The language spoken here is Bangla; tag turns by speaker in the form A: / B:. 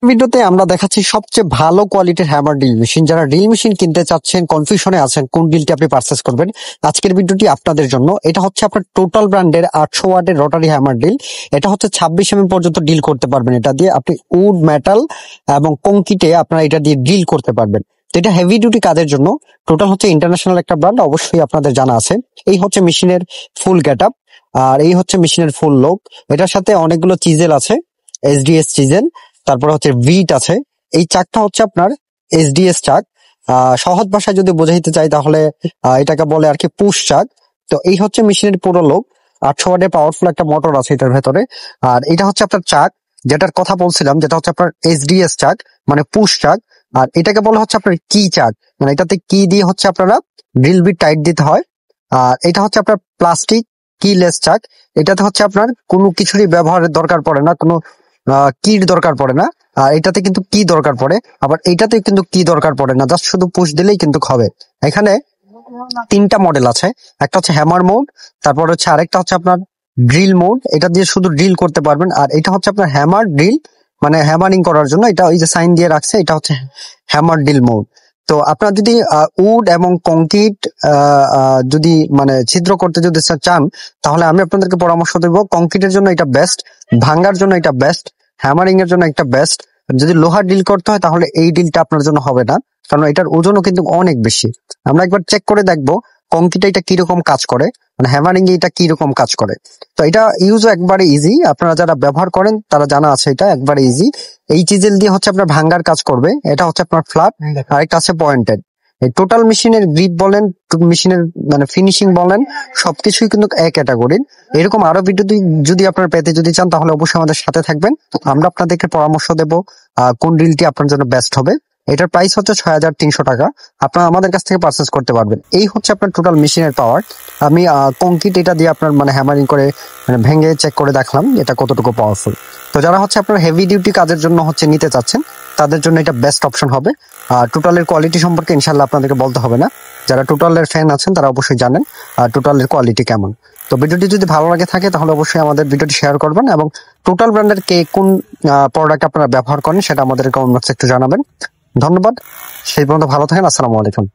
A: ভিডিওতে আমরা দেখাচ্ছি সবচেয়ে ভালো কোয়ালিটির হ্যামার ড্রিল মেশিন। যারা ড্রিল মেশিন কিনতে চাচ্ছেন, কনফিউশনে আছেন কোন ড্রিলটি আপনি পারচেস করবেন, আজকের ভিডিওটি আপনাদের জন্য। এটা হচ্ছে আপনার টোটাল ব্র্যান্ডের 800 ওয়াটের রোটারি হ্যামার ড্রিল। এটা হচ্ছে 26 mm পর্যন্ত ড্রিল করতে পারবেন। এটা দিয়ে আপনি উড, মেটাল এবং কংক্রিটে আপনারা এটা দিয়ে ড্রিল করতে পারবেন। তো এটা হেভি ডিউটি কাজের জন্য। টোটাল হচ্ছে ইন্টারন্যাশনাল একটা ব্র্যান্ড, অবশ্যই আপনাদের জানা আছে। এই হচ্ছে মেশিনের ফুল গেট আপ, আর এই হচ্ছে মেশিনের ফুল লুক। এটার সাথে অনেকগুলো চিজেল আছে, এসডিএস চিজেল। তারপরে হচ্ছে ভিট আছে। এই চাকটা হচ্ছে আপনার এসডিএস চাক। সহজ ভাষায় যদি বোঝাইতে চাই তাহলে এটাকে বলে আর কি পুশ চাক। তো এই হচ্ছে মেশিনের পুরো লোক। 800 ওয়াটের পাওয়ারফুল একটা মোটর আছে এটার ভেতরে। আর এটা হচ্ছে আপনার চাক, যেটার কথা বলছিলাম, যেটা হচ্ছে আপনার এসডিএস চাক, মানে পুশ চাক। আর এটাকে বলা হচ্ছে আপনার কি চাক, মানে এটাতে কি দিয়ে হচ্ছে আপনারা ড্রিল বিট টাইট দিতে হয়। আর এটা হচ্ছে আপনার প্লাস্টিক কিলেস চাক। এটাতে হচ্ছে আপনার কোনো কিছুরই ব্যবহারের দরকার পড়ে না, কোনো কির দরকার পড়ে না। আর এটাতে কিন্তু কি দরকার পড়ে, আবার এইটাতে কিন্তু কি দরকার পড়ে না, জাস্ট শুধু পুশ দিলেই কিন্তু হবে। এখানে 3টা মডেল আছে। একটা হচ্ছে হ্যামার মোড, তারপর হচ্ছে আরেকটা হচ্ছে আপনার ড্রিল মোড, এটা দিয়ে শুধু ড্রিল করতে পারবেন। আর এটা হচ্ছে আপনার হ্যামার ড্রিল, মানে হ্যামারিং করার জন্য। এটা ওই যে সাইন দিয়ে রাখছে, এটা হচ্ছে হ্যামার ড্রিল মোড। তো আপনারা যদি উড এবং কংক্রিট যদি মানে ছিদ্র করতে যদি চান, তাহলে আমি আপনাদেরকে পরামর্শ দেবো কংক্রিটের জন্য এটা বেস্ট, ভাঙ্গার জন্য এটা বেস্ট, হ্যামারিং এর জন্য এটা বেস্ট। যদি লোহার ডিল করতে হয় তাহলে এই ডিলটা আপনার জন্য হবে না, কারণ এটার ওজনও কিন্তু অনেক বেশি। আমরা একবার চেক করে দেখবো কংক্রিটে এটা কিরকম কাজ করে, মানে হ্যামারিং এ এটা কিরকম কাজ করে। তো এটা ইউজও একবারে ইজি, আপনারা যারা ব্যবহার করেন তারা জানা আছে, এটা একবারে ইজি। এই চিজেল দিয়ে হচ্ছে আপনার ভাঙ্গার কাজ করবে। এটা হচ্ছে আপনার ফ্ল্যাট, আর একটা আছে পয়েন্টেড। এই টোটাল মেশিনের গ্রিপ বলেন, মেশিনের মানে ফিনিশিং বলেন, সবকিছুই কিন্তু এক ক্যাটাগরির। এরকম আরো ভিডিও যদি আপনারা পেতে যদি চান তাহলে অবশ্যই আমাদের সাথে থাকবেন। আমরা আপনাদেরকে পরামর্শ দেব কোন ড্রিলটি আপনার জন্য বেস্ট হবে। এটার প্রাইস হচ্ছে 6300 টাকা। আপনারা আমাদের কাছ থেকে পারচেস করতে পারবেন। এই হচ্ছে আপনার টোটাল মেশিনের পাওয়ার। আমি কংক্রিট এটা দিয়ে আপনার মানে হ্যামারিং করে মানে ভেঙে চেক করে দেখলাম এটা কতটুকু পাওয়ারফুল। তো যারা হচ্ছে আপনার হেভি ডিউটি কাজের জন্য হচ্ছে নিতে চাচ্ছেন, তাদের জন্য এটা বেস্ট অপশন হবে। টোটালের কোয়ালিটি সম্পর্কে ইনশাল্লাহ আপনাদেরকে বলতে হবে না, যারা টোটালের ফ্যান আছেন তারা অবশ্যই জানেন টোটালের কোয়ালিটি কেমন। তো ভিডিওটি যদি ভালো লাগে থাকে তাহলে অবশ্যই আমাদের ভিডিওটি শেয়ার করবেন, এবং টোটাল ব্র্যান্ডের কে কোন প্রোডাক্ট আপনারা ব্যবহার করেন সেটা আমাদের কমেন্ট বক্সে একটু জানাবেন। ধন্যবাদ। সেই পর্যন্ত ভালো থাকেন। আসসালামু আলাইকুম।